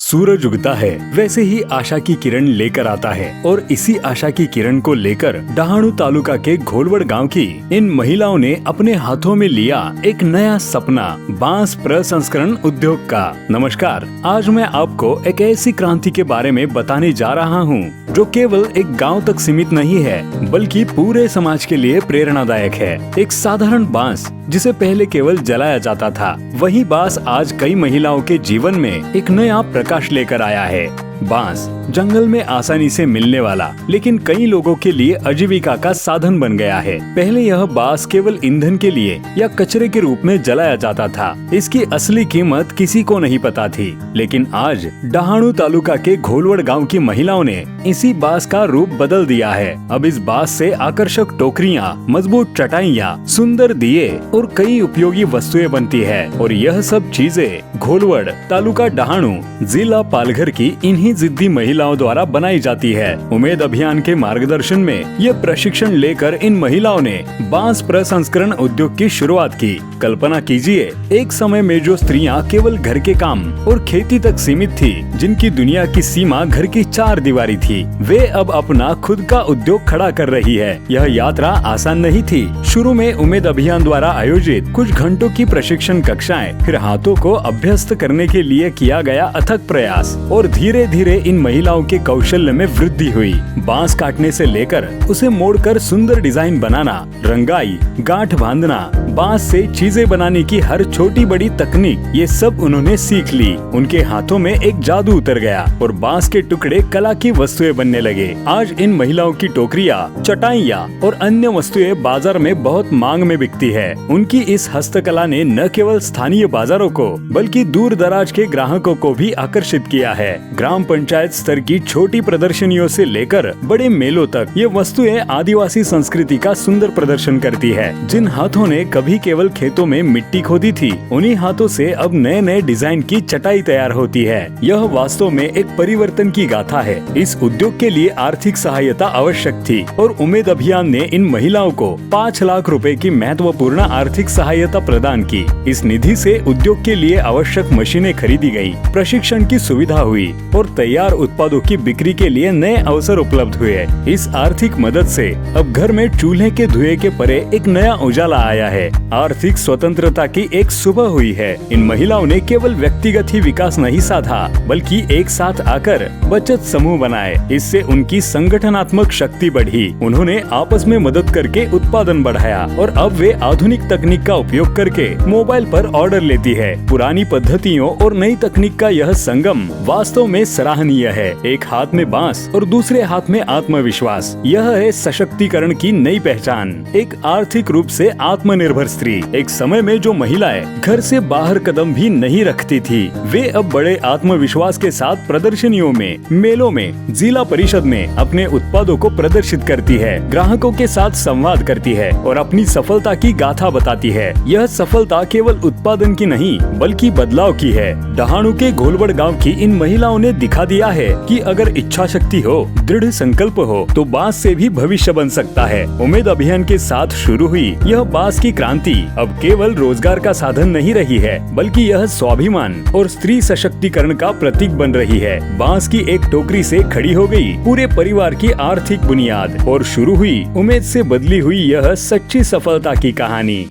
सूरज उगता है वैसे ही आशा की किरण लेकर आता है और इसी आशा की किरण को लेकर डहाणू तालुका के घोलवड़ गांव की इन महिलाओं ने अपने हाथों में लिया एक नया सपना, बांस प्रसंस्करण उद्योग का। नमस्कार, आज मैं आपको एक ऐसी क्रांति के बारे में बताने जा रहा हूँ जो केवल एक गांव तक सीमित नहीं है बल्कि पूरे समाज के लिए प्रेरणादायक है। एक साधारण बांस जिसे पहले केवल जलाया जाता था, वही बांस आज कई महिलाओं के जीवन में एक नया प्रकाश लेकर आया है। बांस जंगल में आसानी से मिलने वाला लेकिन कई लोगों के लिए आजीविका का साधन बन गया है। पहले यह बांस केवल ईंधन के लिए या कचरे के रूप में जलाया जाता था। इसकी असली कीमत किसी को नहीं पता थी, लेकिन आज डहाणू तालुका के घोलवड़ गांव की महिलाओं ने इसी बांस का रूप बदल दिया है। अब इस बांस से आकर्षक टोकरियां, मजबूत चटाइयां, सुंदर दिए और कई उपयोगी वस्तुएं बनती है और यह सब चीजें घोलवड़ तालुका डहाणू जिला पालघर की इन्हीं जिद्दी महिलाओं द्वारा बनाई जाती है। उम्मीद अभियान के मार्गदर्शन में यह प्रशिक्षण लेकर इन महिलाओं ने बांस प्रसंस्करण उद्योग की शुरुआत की। कल्पना कीजिए, एक समय में जो स्त्रियां केवल घर के काम और खेती तक सीमित थी, जिनकी दुनिया की सीमा घर की चार दीवारी थी, वे अब अपना खुद का उद्योग खड़ा कर रही है। यह यात्रा आसान नहीं थी। शुरू में उम्मीद अभियान द्वारा आयोजित कुछ घंटों की प्रशिक्षण कक्षाएं, फिर हाथों को अभ्यस्त करने के लिए किया गया अथक प्रयास और धीरे धीरे इन महिलाओं के कौशल्य में वृद्धि हुई। बांस काटने से लेकर उसे मोड़कर सुंदर डिजाइन बनाना, रंगाई, गांठ बांधना, बांस से चीजें बनाने की हर छोटी बड़ी तकनीक, ये सब उन्होंने सीख ली। उनके हाथों में एक जादू उतर गया और बांस के टुकड़े कला की वस्तुएं बनने लगे। आज इन महिलाओं की टोकरियां, चटाइयां और अन्य वस्तुएं बाजार में बहुत मांग में बिकती है। उनकी इस हस्तकला ने न केवल स्थानीय बाजारों को बल्कि दूर दराज के ग्राहकों को भी आकर्षित किया है। ग्राम पंचायत स्तर की छोटी प्रदर्शनियों से लेकर बड़े मेलों तक ये वस्तुएं आदिवासी संस्कृति का सुंदर प्रदर्शन करती है। जिन हाथों ने कभी केवल खेतों में मिट्टी खोदी थी, उन्हीं हाथों से अब नए नए डिजाइन की चटाई तैयार होती है। यह वास्तव में एक परिवर्तन की गाथा है। इस उद्योग के लिए आर्थिक सहायता आवश्यक थी और उम्मीद अभियान ने इन महिलाओं को 5 लाख रुपए की महत्वपूर्ण आर्थिक सहायता प्रदान की। इस निधि से उद्योग के लिए आवश्यक मशीनें खरीदी गयी, प्रशिक्षण की सुविधा हुई और तैयार उत्पादों की बिक्री के लिए नए अवसर उपलब्ध हुए। इस आर्थिक मदद से अब घर में चूल्हे के धुएं के परे एक नया उजाला आया है। आर्थिक स्वतंत्रता की एक सुबह हुई है। इन महिलाओं ने केवल व्यक्तिगत ही विकास नहीं साधा बल्कि एक साथ आकर बचत समूह बनाए। इससे उनकी संगठनात्मक शक्ति बढ़ी। उन्होंने आपस में मदद करके उत्पादन बढ़ाया और अब वे आधुनिक तकनीक का उपयोग करके मोबाइल पर ऑर्डर लेती है। पुरानी पद्धतियों और नई तकनीक का यह संगम वास्तव में सराहनीय है। एक हाथ में बांस और दूसरे हाथ में आत्मविश्वास, यह है सशक्तिकरण की नई पहचान। एक आर्थिक रूप से आत्मनिर्भर स्त्री। एक समय में जो महिलाएं घर से बाहर कदम भी नहीं रखती थी, वे अब बड़े आत्मविश्वास के साथ प्रदर्शनियों में, मेलों में, जिला परिषद में अपने उत्पादों को प्रदर्शित करती है, ग्राहकों के साथ संवाद करती है और अपनी सफलता की गाथा बताती है। यह सफलता केवल उत्पादन की नहीं बल्कि बदलाव की है। डहाणू के घोलवड़ गाँव की इन महिलाओं ने दिखा दिया है कि अगर इच्छा शक्ति हो, दृढ़ संकल्प हो, तो बांस से भी भविष्य बन सकता है। उम्मीद अभियान के साथ शुरू हुई यह बांस की क्रांति अब केवल रोजगार का साधन नहीं रही है बल्कि यह स्वाभिमान और स्त्री सशक्तिकरण का प्रतीक बन रही है। बांस की एक टोकरी से खड़ी हो गई पूरे परिवार की आर्थिक बुनियाद और शुरू हुई उम्मीद से बदली हुई यह सच्ची सफलता की कहानी।